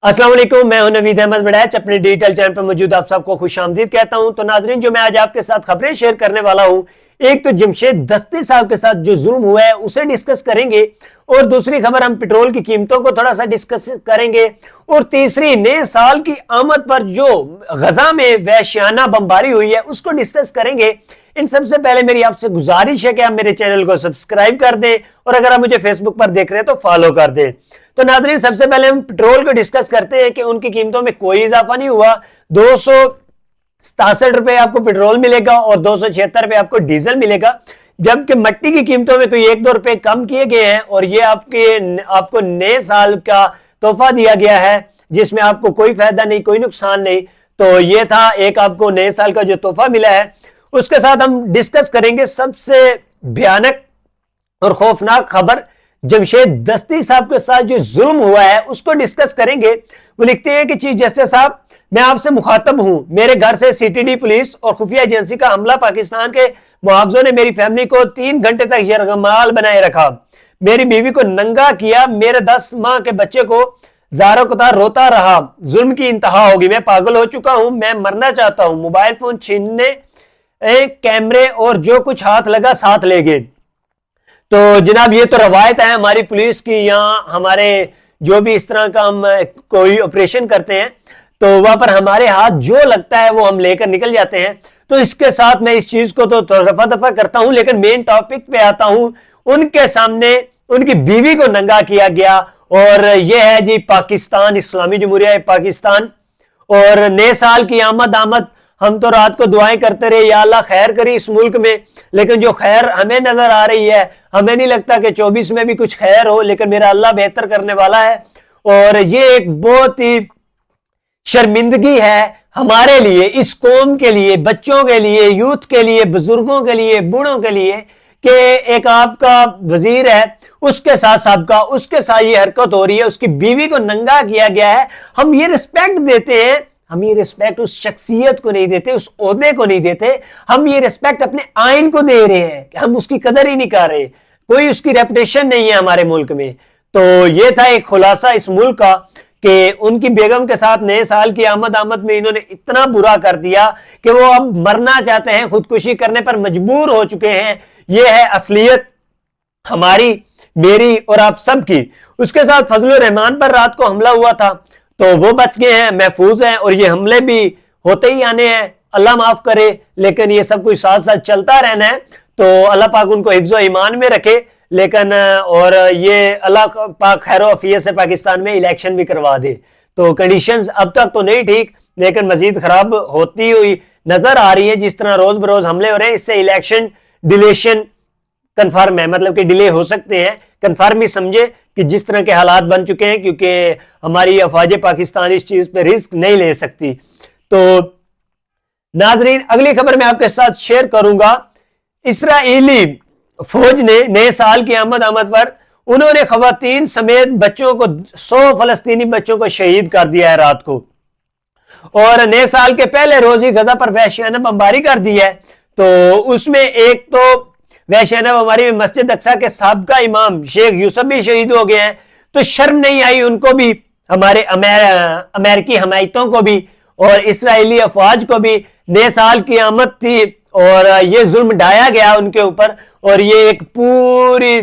अस्सलाम वालेकुम, मैं हूं नवीद अहमद बड़ैच। अपने डिजिटल चैनल पर मौजूद आप सबको खुश आमदीद कहता हूं। तो नाजरीन, जो मैं आज आपके साथ खबरें शेयर करने वाला हूं, एक तो जमशेद दस्ती साहब के साथ जो जुल्म हुआ है उसे डिस्कस करेंगे, और दूसरी खबर हम पेट्रोल की कीमतों को थोड़ा सा डिस्कस करेंगे, और तीसरी नए साल की आमद पर जो गजा में वहशियाना बमबारी हुई है उसको डिस्कस करेंगे। इन सबसे पहले मेरी आपसे गुजारिश है कि आप मेरे चैनल को सब्सक्राइब कर दें, और अगर आप मुझे फेसबुक पर देख रहे हैं तो फॉलो कर दें। तो नाज़रीन, सबसे पहले हम पेट्रोल को डिस्कस करते हैं कि उनकी कीमतों में कोई इजाफा नहीं हुआ। 267 रुपए आपको पेट्रोल मिलेगा और 276 रुपए आपको डीजल मिलेगा, जबकि मट्टी की कीमतों में कोई 1-2 रुपए कम किए गए हैं, और ये आपको नए साल का तोहफा दिया गया है जिसमें आपको कोई फायदा नहीं, कोई नुकसान नहीं। तो ये था एक आपको नए साल का जो तोहफा मिला है। उसके साथ हम डिस्कस करेंगे सबसे भयानक और खौफनाक खबर, जमशेद दस्ती साहब के साथ जो जुल्म हुआ है उसको डिस्कस करेंगे। वो लिखते हैं कि चीफ जस्टिस साहब, मैं आपसे मुखातब हूं। मेरे घर से सीटीडी पुलिस और खुफिया एजेंसी का हमला, पाकिस्तान के मुआवजों ने मेरी फैमिली को 3 घंटे तक यरगमाल बनाए रखा, मेरी बीवी को नंगा किया, मेरे 10 माह के बच्चे को ज़ारो कतार रोता रहा। जुल्म की इंतहा होगी, मैं पागल हो चुका हूं, मैं मरना चाहता हूं। मोबाइल फोन छीनने, कैमरे और जो कुछ हाथ लगा साथ ले गए। तो जनाब, ये तो रवायत है हमारी पुलिस की, यहाँ हमारे जो भी इस तरह का हम कोई ऑपरेशन करते हैं तो वहां पर हमारे हाथ जो लगता है वो हम लेकर निकल जाते हैं। तो इसके साथ मैं इस चीज को तो रफा दफा करता हूं, लेकिन मेन टॉपिक पे आता हूं। उनके सामने उनकी बीवी को नंगा किया गया, और यह है जी पाकिस्तान, इस्लामी जमहूरिया पाकिस्तान। और नए साल की आमद हम तो रात को दुआएं करते रहे, या अल्लाह खैर करी इस मुल्क में, लेकिन जो खैर हमें नजर आ रही है, हमें नहीं लगता कि 24 में भी कुछ खैर हो, लेकिन मेरा अल्लाह बेहतर करने वाला है। और ये एक बहुत ही शर्मिंदगी है हमारे लिए, इस कौम के लिए, बच्चों के लिए, यूथ के लिए, बुजुर्गों के लिए, बूढ़ों के लिए, कि एक आपका वजीर है, उसके साथ सबका उसके साथ ये हरकत हो रही है, उसकी बीवी को नंगा किया गया है। हम ये रिस्पेक्ट देते हैं, हम ये रिस्पेक्ट उस शख्सियत को नहीं देते, उस ओहदे को नहीं देते, हम ये रिस्पेक्ट अपने आइन को दे रहे हैं, हम उसकी कदर ही नहीं कर रहे, कोई उसकी रेपुटेशन नहीं है हमारे मुल्क में। तो ये था एक खुलासा इस मुल्क का कि उनकी बेगम के साथ नए साल की आमद में इन्होंने इतना बुरा कर दिया कि वो अब मरना चाहते हैं, खुदकुशी करने पर मजबूर हो चुके हैं। ये है असलियत हमारी, मेरी और आप सब की। उसके साथ फजलुर रहमान पर रात को हमला हुआ था, तो वो बच गए हैं, महफूज हैं, और ये हमले भी होते ही आने हैं, अल्लाह माफ करे, लेकिन ये सब कुछ साथ साथ चलता रहना है। तो अल्लाह पाक उनको हिफ्ज़ो ईमान में रखे, लेकिन और ये अल्लाह पाक खैर अफियत से पाकिस्तान में इलेक्शन भी करवा दे। तो कंडीशंस अब तक तो नहीं ठीक, लेकिन मजीद खराब होती हुई नजर आ रही है। जिस तरह रोज बरोज हमले हो रहे हैं, इससे इलेक्शन डिलेशन कन्फर्म है, मतलब कि डिले हो सकते हैं। कन्फर्म ही समझे कि जिस तरह के हालात बन चुके हैं, क्योंकि हमारी अफवाज पाकिस्तान इस चीज पे रिस्क नहीं ले सकती। तो नाजरीन, अगली खबर मैं आपके साथ शेयर करूंगा। इसराइली फौज ने नए साल की आमद पर उन्होंने खवातीन समेत बच्चों को 100 फलस्तीनी बच्चों को शहीद कर दिया है रात को, और नए साल के पहले रोज ही गजा पर वहशियाना बमबारी कर दी है। तो उसमें एक तो वहशियाना बमबारी में मस्जिद अक्सा के साबका इमाम शेख यूसुफ भी शहीद हो गए हैं। तो शर्म नहीं आई उनको भी, हमारे अमेरिकी हमायतों को भी और इसराइली अफवाज को भी। नए साल की आमद थी और ये जुल्म ढाया गया उनके ऊपर, और ये एक पूरी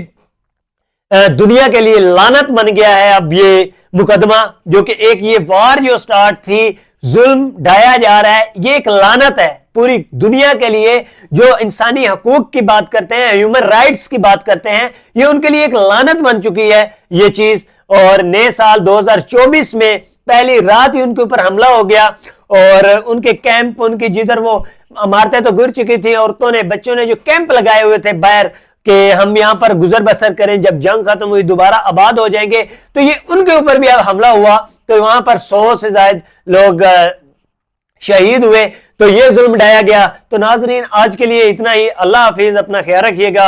दुनिया के लिए लानत बन गया है अब ये मुकदमा, जो कि एक ये वार जो स्टार्ट थी, जुल्म ढाया जा रहा है, ये एक लानत है पूरी दुनिया के लिए। जो इंसानी हकूक की बात करते हैं, ह्यूमन राइट्स की बात करते हैं, ये उनके लिए एक लानत बन चुकी है ये चीज। और नए साल 2024 में पहली रात ही उनके ऊपर हमला हो गया, और उनके कैंप, उनकी जिधर वो इमारतें तो गिर चुकी थी, औरतों ने, बच्चों ने जो कैंप लगाए हुए थे बाहर कि हम यहां पर गुजर बसर करें, जब जंग खत्म हुई दोबारा आबाद हो जाएंगे, तो ये उनके ऊपर भी अब हमला हुआ। तो वहां पर 100 से ज्यादा लोग शहीद हुए, तो ये जुल्म ढाया गया। तो नाजरीन, आज के लिए इतना ही। अल्लाह हाफिज, अपना ख्याल रखिएगा।